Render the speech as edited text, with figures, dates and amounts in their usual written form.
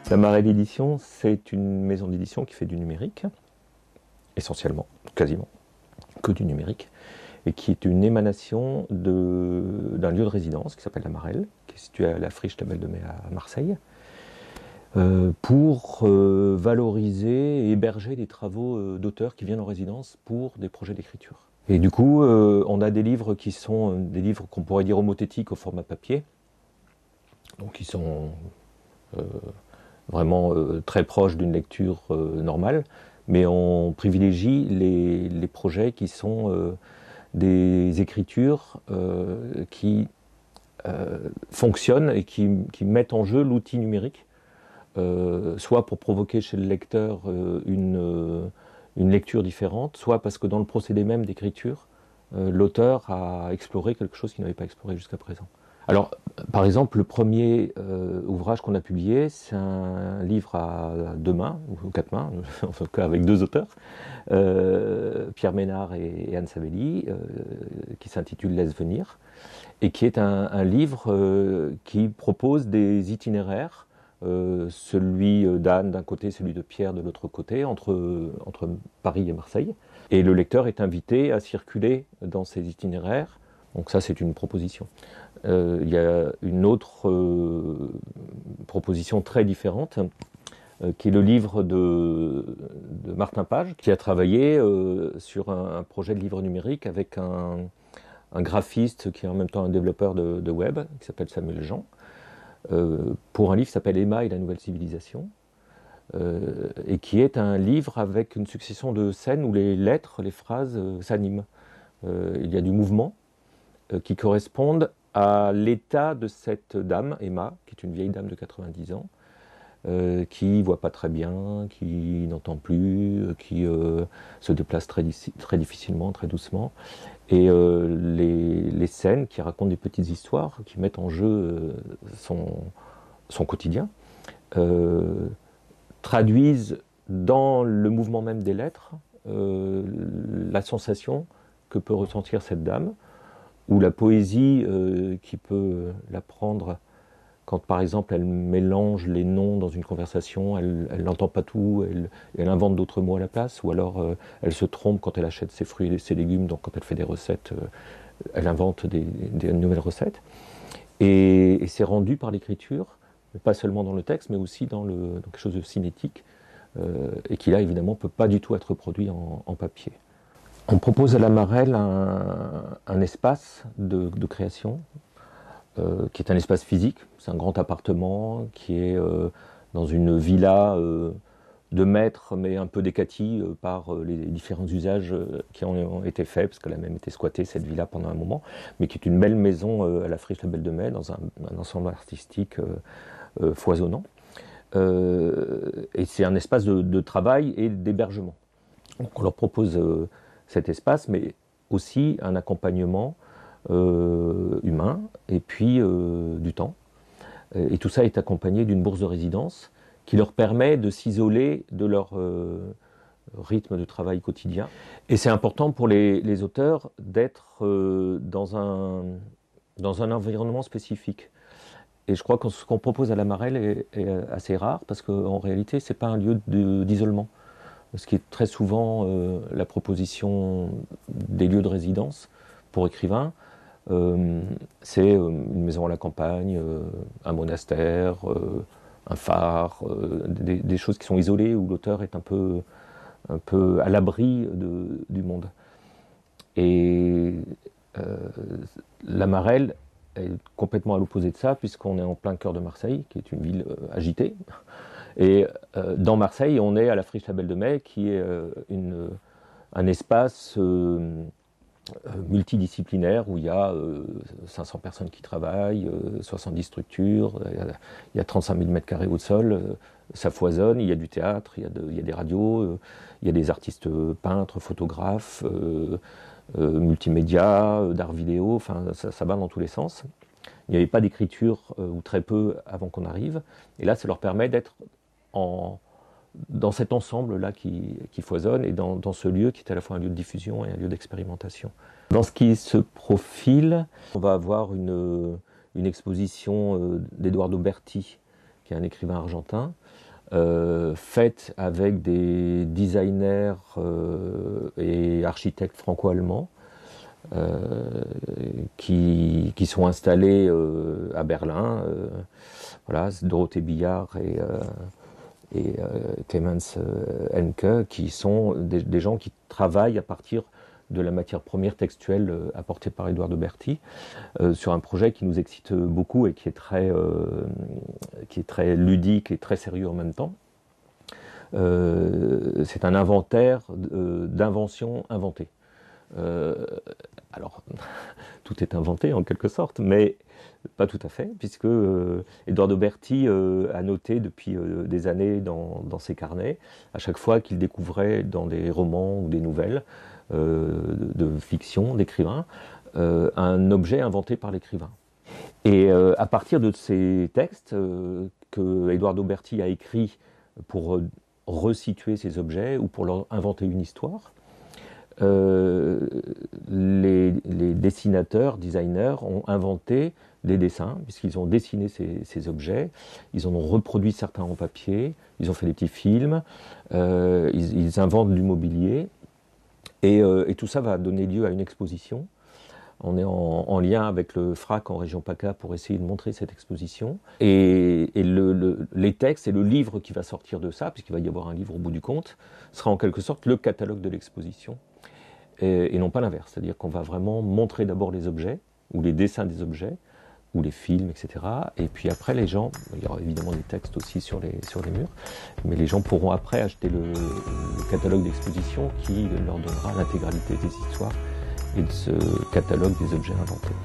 La Marelle Édition, c'est une maison d'édition qui fait du numérique, essentiellement, quasiment, que du numérique, et qui est une émanation d'un lieu de résidence qui s'appelle la Marelle, qui est situé à la Friche Label de Mai à Marseille, pour valoriser et héberger des travaux d'auteurs qui viennent en résidence pour des projets d'écriture. Et du coup, on a des livres qui sont des livres qu'on pourrait dire homothétiques au format papier, donc qui sont vraiment très proches d'une lecture normale, mais on privilégie les projets qui sont des écritures qui fonctionnent et qui mettent en jeu l'outil numérique, soit pour provoquer chez le lecteur une lecture différente, soit parce que dans le procédé même d'écriture, l'auteur a exploré quelque chose qu'il n'avait pas exploré jusqu'à présent. Alors, par exemple, le premier ouvrage qu'on a publié, c'est un livre à deux mains, ou quatre mains, en tout cas avec deux auteurs, Pierre Ménard et Anne Savelli, qui s'intitule Laisse venir, et qui est un livre qui propose des itinéraires, celui d'Anne d'un côté, celui de Pierre de l'autre côté, entre Paris et Marseille. Et le lecteur est invité à circuler dans ces itinéraires. Donc ça, c'est une proposition. Il y a une autre proposition très différente, qui est le livre de Martin Page, qui a travaillé sur un projet de livre numérique avec un graphiste qui est en même temps un développeur de web, qui s'appelle Samuel Jean, pour un livre qui s'appelle Emma et la nouvelle civilisation, et qui est un livre avec une succession de scènes où les lettres, les phrases s'animent. Il y a du mouvement qui correspondent à l'état de cette dame, Emma, qui est une vieille dame de 90 ans, qui voit pas très bien, qui n'entend plus, qui se déplace très difficilement, très doucement. Et les scènes qui racontent des petites histoires, qui mettent en jeu son quotidien, traduisent dans le mouvement même des lettres la sensation que peut ressentir cette dame, ou la poésie qui peut la prendre quand, par exemple, elle mélange les noms dans une conversation, elle n'entend pas tout, elle invente d'autres mots à la place, ou alors elle se trompe quand elle achète ses fruits et ses légumes, donc quand elle fait des recettes, elle invente des nouvelles recettes. Et c'est rendu par l'écriture, pas seulement dans le texte, mais aussi dans quelque chose de cinétique, et qui là, évidemment, ne peut pas du tout être produit en papier. On propose à la Marelle un espace de création, qui est un espace physique. C'est un grand appartement qui est dans une villa de maître, mais un peu décatie par les différents usages qui ont été faits, parce qu'elle a même été squattée, cette villa, pendant un moment, mais qui est une belle maison à la Friche Label de Mai, dans un ensemble artistique foisonnant. Et c'est un espace de travail et d'hébergement. Donc on leur propose cet espace, mais aussi un accompagnement humain, et puis du temps. Et tout ça est accompagné d'une bourse de résidence qui leur permet de s'isoler de leur rythme de travail quotidien. Et c'est important pour les auteurs d'être dans un environnement spécifique. Et je crois que ce qu'on propose à la Marelle est assez rare, parce qu'en réalité, ce n'est pas un lieu d'isolement. Ce qui est très souvent la proposition des lieux de résidence pour écrivains, c'est une maison à la campagne, un monastère, un phare, des choses qui sont isolées, où l'auteur est un peu à l'abri du monde. Et la Marelle est complètement à l'opposé de ça, puisqu'on est en plein cœur de Marseille, qui est une ville agitée. Et dans Marseille, on est à la Friche Label de Mai, qui est un espace multidisciplinaire où il y a 500 personnes qui travaillent, 70 structures, il y a 35 000 m² au sol, ça foisonne, il y a du théâtre, il y a des radios, il y a des artistes peintres, photographes, multimédia, d'art vidéo, enfin ça va dans tous les sens. Il n'y avait pas d'écriture, ou très peu, avant qu'on arrive, et là ça leur permet d'être dans cet ensemble-là qui foisonne, et dans ce lieu qui est à la fois un lieu de diffusion et un lieu d'expérimentation. Dans ce qui se profile, on va avoir une exposition d'Eduardo Berti, qui est un écrivain argentin, faite avec des designers et architectes franco-allemands qui sont installés à Berlin. Voilà, Dorothée Billard et Clemens Henke, qui sont des gens qui travaillent à partir de la matière première textuelle apportée par Eduardo Berti, sur un projet qui nous excite beaucoup et qui est très ludique et très sérieux en même temps. C'est un inventaire d'inventions inventées. Alors, tout est inventé en quelque sorte, mais pas tout à fait, puisque Eduardo Berti a noté depuis des années dans ses carnets, à chaque fois qu'il découvrait dans des romans ou des nouvelles de fiction, d'écrivains, un objet inventé par l'écrivain. Et à partir de ces textes que Eduardo Berti a écrits pour resituer ces objets ou pour leur inventer une histoire, les dessinateurs, designers ont inventé des dessins, puisqu'ils ont dessiné ces objets, ils en ont reproduit certains en papier, ils ont fait des petits films, ils inventent du mobilier, et tout ça va donner lieu à une exposition. On est en lien avec le FRAC en région PACA pour essayer de montrer cette exposition. Et les textes et le livre qui va sortir de ça, puisqu'il va y avoir un livre au bout du compte, sera en quelque sorte le catalogue de l'exposition. Et non pas l'inverse, c'est-à-dire qu'on va vraiment montrer d'abord les objets, ou les dessins des objets, ou les films, etc. Et puis après, les gens, il y aura évidemment des textes aussi sur les murs, mais les gens pourront après acheter le catalogue d'exposition qui leur donnera l'intégralité des histoires et de ce catalogue des objets inventés.